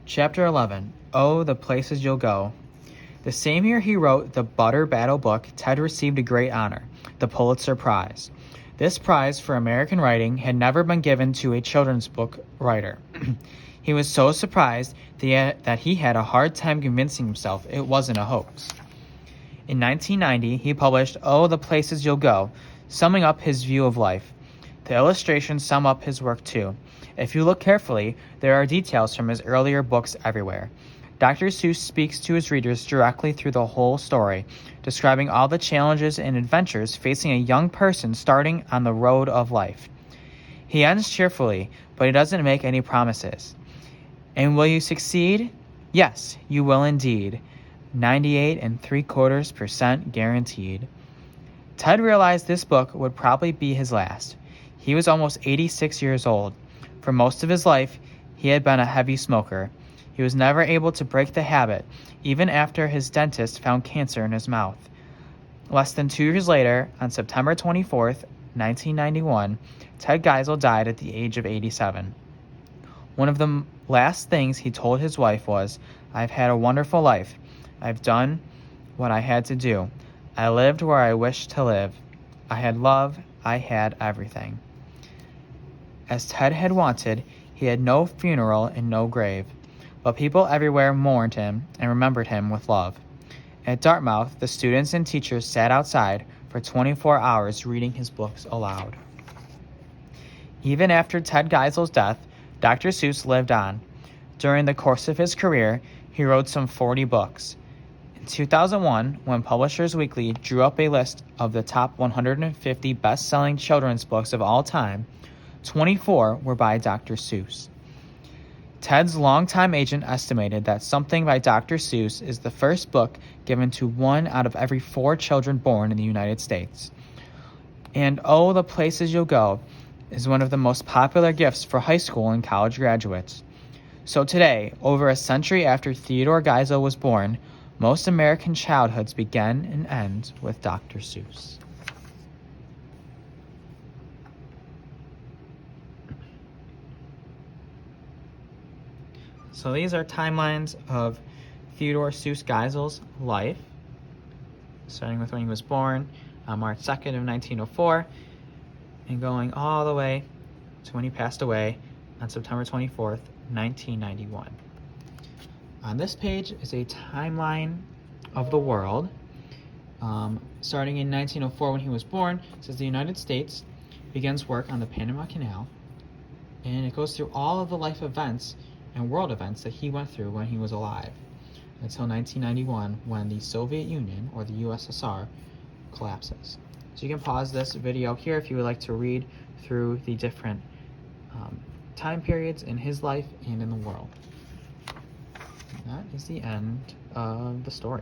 Chapter 11. Oh, the Places You'll Go. The same year he wrote the Butter Battle book, Ted received a great honor, the Pulitzer Prize. This prize for American writing had never been given to a children's book writer. He was so surprised that he had a hard time convincing himself it wasn't a hoax. In 1990, he published Oh, the Places You'll Go, summing up his view of life. The illustrations sum up his work too. If you look carefully, there are details from his earlier books everywhere. Dr. Seuss speaks to his readers directly through the whole story, describing all the challenges and adventures facing a young person starting on the road of life. He ends cheerfully, but he doesn't make any promises. And will you succeed? Yes, you will indeed. 98.75% guaranteed. Ted realized this book would probably be his last. He was almost 86 years old. For most of his life, he had been a heavy smoker. He was never able to break the habit, even after his dentist found cancer in his mouth. Less than 2 years later, on September 24th, 1991, Ted Geisel died at the age of 87. One of the last things he told his wife was, "I've had a wonderful life. I've done what I had to do. I lived where I wished to live. I had love. I had everything." As Ted had wanted, he had no funeral and no grave, but people everywhere mourned him and remembered him with love. At Dartmouth, the students and teachers sat outside for 24 hours reading his books aloud. Even after Ted Geisel's death, Dr. Seuss lived on. During the course of his career, he wrote some 40 books. In 2001, when Publishers Weekly drew up a list of the top 150 best-selling children's books of all time, 24 were by Dr. Seuss. Ted's longtime agent estimated that Something by Dr. Seuss is the first book given to 1 out of every 4 children born in the United States. And Oh, the Places You'll Go is one of the most popular gifts for high school and college graduates. So today, over a century after Theodore Geisel was born, most American childhoods begin and end with Dr. Seuss. So these are timelines of Theodore Seuss Geisel's life, starting with when he was born on March 2nd of 1904, and going all the way to when he passed away on September 24th, 1991. On this page is a timeline of the world. Starting in 1904 when he was born, it says the United States begins work on the Panama Canal, and it goes through all of the life events and world events that he went through when he was alive until 1991 when the Soviet Union, or the USSR, collapses. So you can pause this video here if you would like to read through the different time periods in his life and in the world. And that is the end of the story.